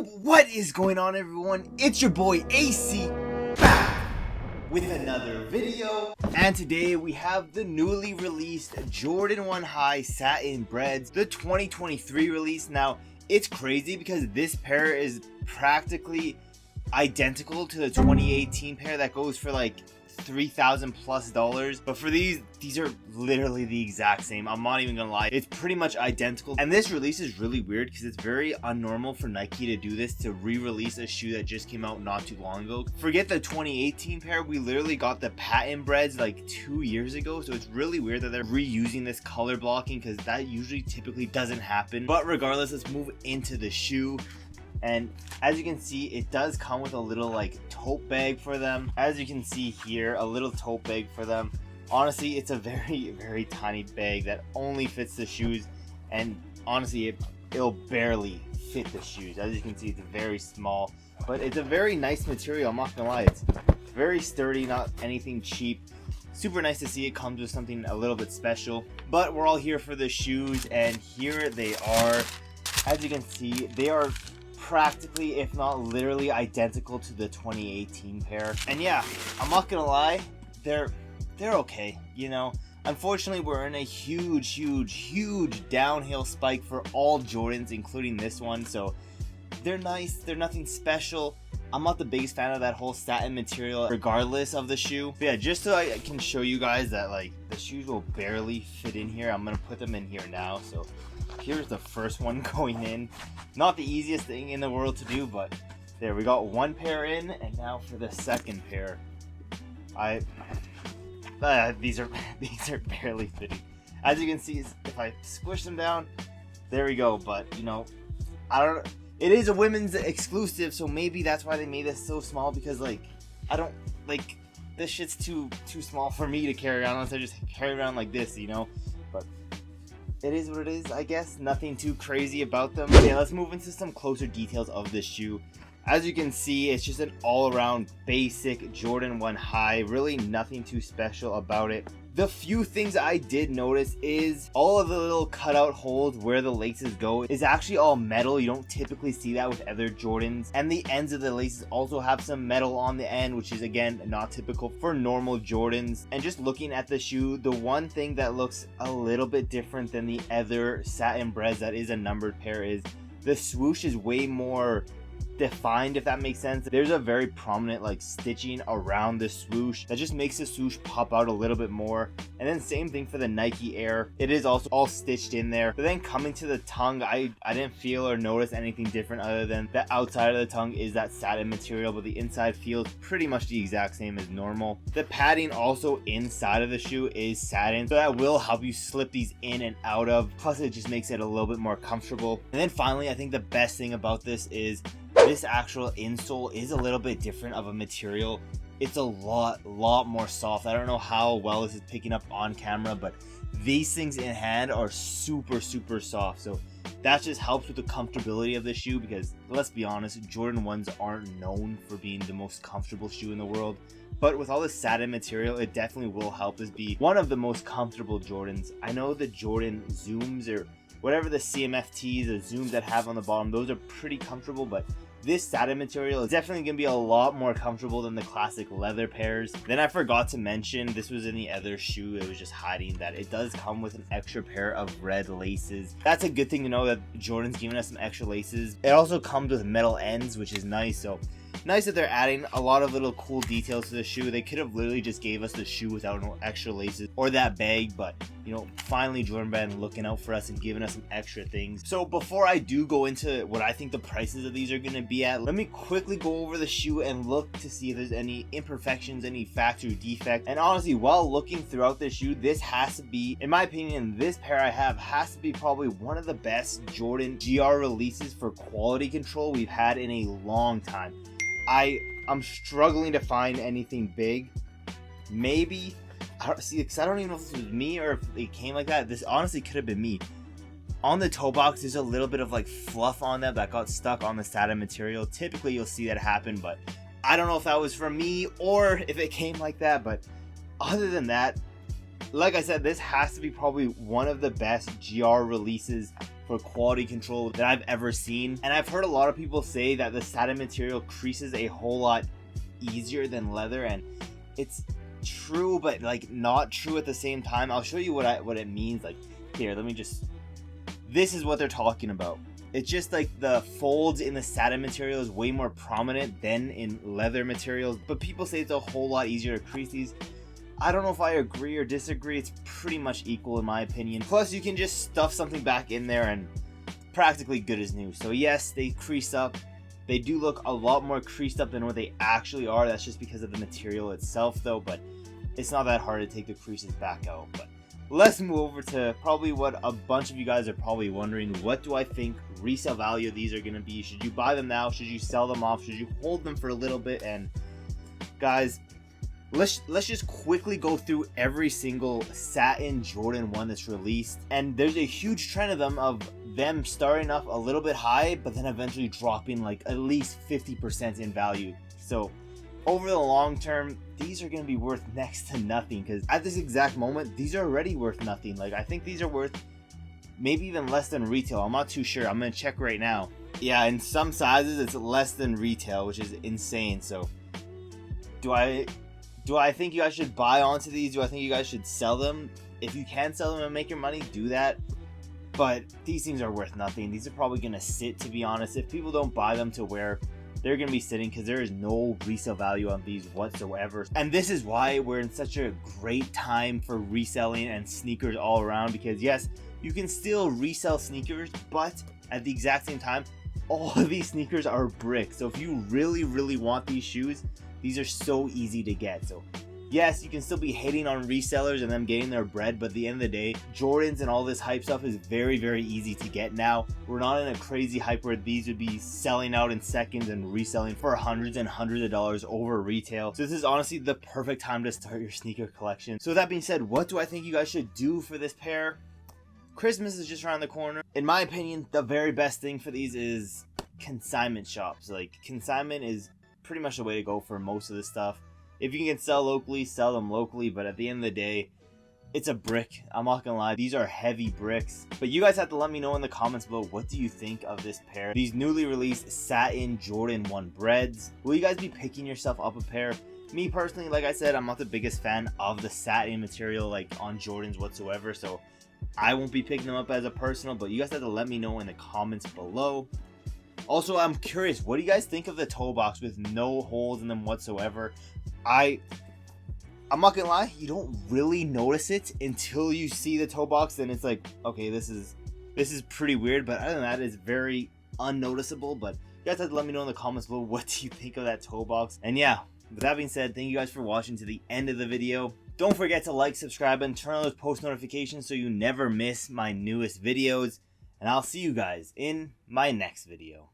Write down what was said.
YouTube, what is going on everyone? It's your boy AC back with another video, and today we have the newly released Jordan 1 High Satin Breds, the 2023 release. Now it's crazy because this pair is practically identical to the 2018 pair that goes for like $3,000+, but for these are literally the exact same. I'm not even gonna lie, it's pretty much identical. And this release is really weird because it's very unnormal for Nike to do this, to re-release a shoe that just came out not too long ago. Forget the 2018 pair, we literally got the patent Breds like 2 years ago, so it's really weird that they're reusing this color blocking because that usually typically doesn't happen. But regardless, let's move into the shoe. And as you can see, it does come with a little like tote bag for them. As you can see here, a little tote bag for them. Honestly, it's a very tiny bag that only fits the shoes, and honestly it'll barely fit the shoes. As you can see, it's very small, but it's a very nice material. I'm not gonna lie, it's very sturdy, not anything cheap. Super nice to see it comes with something a little bit special. But we're all here for the shoes, and here they are. As you can see, they are practically, if not literally, identical to the 2018 pair. And yeah, I'm not gonna lie, they're okay, you know. Unfortunately, we're in a huge downhill spike for all Jordans, including this one, so they're nice, they're nothing special. I'm not the biggest fan of that whole satin material regardless of the shoe. But yeah, just so I can show you guys that like the shoes will barely fit in here, I'm gonna put them in here now. So here's the first one going in. Not the easiest thing in the world to do, but there, we got one pair in, and now for the second pair. These are barely fitting. As you can see, if I squish them down, there we go. But you know, it is a women's exclusive, so maybe that's why they made this so small, because like this shit's too small for me to carry around unless I just carry around like this, you know. But it is what it is, I guess. Nothing too crazy about them. Okay, let's move into some closer details of this shoe. As you can see, it's just an all-around basic Jordan 1 High. Really nothing too special about it. The few things I did notice is all of the little cutout holes where the laces go is actually all metal. You don't typically see that with other Jordans. And the ends of the laces also have some metal on the end, which is again not typical for normal Jordans. And just looking at the shoe, the one thing that looks a little bit different than the other Satin Breds that is a numbered pair is the swoosh is way more defined, if that makes sense. There's a very prominent like stitching around the swoosh that just makes the swoosh pop out a little bit more. And then same thing for the Nike Air, it is also all stitched in there. But then coming to the tongue, I didn't feel or notice anything different other than the outside of the tongue is that satin material, but the inside feels pretty much the exact same as normal. The padding also inside of the shoe is satin, so that will help you slip these in and out of, plus it just makes it a little bit more comfortable. And then finally, I think the best thing about this is this actual insole is a little bit different of a material. It's a lot more soft. I don't know how well this is picking up on camera, but these things in hand are super soft. So that just helps with the comfortability of the shoe, because let's be honest, Jordan 1s aren't known for being the most comfortable shoe in the world. But with all the satin material, it definitely will help this be one of the most comfortable Jordans. I know the Jordan Zooms or whatever the CMFTs, the Zooms that have on the bottom, those are pretty comfortable, but this satin material is definitely going to be a lot more comfortable than the classic leather pairs. Then I forgot to mention, this was in the other shoe, it was just hiding, that it does come with an extra pair of red laces. That's a good thing to know, that Jordan's giving us some extra laces. It also comes with metal ends, which is nice. So nice that they're adding a lot of little cool details to the shoe. They could have literally just gave us the shoe without no extra laces or that bag, but you know, finally Jordan Brand looking out for us and giving us some extra things. So before I do go into what I think the prices of these are going to be at, let me quickly go over the shoe and look to see if there's any imperfections, any factory defect. And honestly, while looking throughout the shoe, this has to be, in my opinion, this pair I have has to be probably one of the best Jordan GR releases for quality control we've had in a long time. I'm struggling to find anything big. Maybe, I don't even know if this was me or if it came like that. This honestly could have been me. On the toe box, there's a little bit of like fluff on them that got stuck on the satin material. Typically you'll see that happen, but I don't know if that was from me or if it came like that. But other than that, like I said, this has to be probably one of the best GR releases for quality control that I've ever seen. And I've heard a lot of people say that the satin material creases a whole lot easier than leather, and it's true, but like not true at the same time. I'll show you what it means. Like here, this is what they're talking about. It's just like the folds in the satin material is way more prominent than in leather materials, but people say it's a whole lot easier to crease these. I don't know if I agree or disagree. It's pretty much equal in my opinion. Plus you can just stuff something back in there and practically good as new. So yes, they crease up. They do look a lot more creased up than what they actually are. That's just because of the material itself though, but it's not that hard to take the creases back out. But let's move over to probably what a bunch of you guys are probably wondering. What do I think resale value of these are going to be? Should you buy them now? Should you sell them off? Should you hold them for a little bit? And guys, let's just quickly go through every single satin Jordan 1 that's released. And there's a huge trend of them starting off a little bit high, but then eventually dropping like at least 50% in value. So over the long term, these are going to be worth next to nothing, because at this exact moment, these are already worth nothing. Like I think these are worth maybe even less than retail. I'm not too sure. I'm going to check right now. Yeah, in some sizes, it's less than retail, which is insane. So do I think you guys should buy onto these? Do I think you guys should sell them? If you can sell them and make your money, do that. But these things are worth nothing. These are probably going to sit, to be honest. If people don't buy them to wear, they're going to be sitting, because there is no resale value on these whatsoever. And this is why we're in such a great time for reselling and sneakers all around, because yes, you can still resell sneakers, but at the exact same time, all of these sneakers are brick. So if you really, really want these shoes, these are so easy to get. So yes, you can still be hating on resellers and them getting their bread, but at the end of the day, Jordans and all this hype stuff is very, very easy to get now. We're not in a crazy hype where these would be selling out in seconds and reselling for hundreds and hundreds of dollars over retail. So this is honestly the perfect time to start your sneaker collection. So with that being said, what do I think you guys should do for this pair? Christmas is just around the corner. In my opinion, the very best thing for these is consignment shops. Like consignment is pretty much the way to go for most of this stuff. If you can sell locally, sell them locally, but at the end of the day, it's a brick. I'm not gonna lie, these are heavy bricks. But you guys have to let me know in the comments below, what do you think of this pair? These newly released satin Jordan 1 Breds. Will you guys be picking yourself up a pair? Me personally, like I said, I'm not the biggest fan of the satin material like on Jordans whatsoever, so I won't be picking them up as a personal, but you guys have to let me know in the comments below. Also, I'm curious, what do you guys think of the toe box with no holes in them whatsoever? I'm not gonna lie, you don't really notice it until you see the toe box, and it's like, okay, this is pretty weird, but other than that, it's very unnoticeable. But you guys have to let me know in the comments below, what do you think of that toe box? And yeah, with that being said, thank you guys for watching to the end of the video. Don't forget to like, subscribe, and turn on those post notifications so you never miss my newest videos. And I'll see you guys in my next video.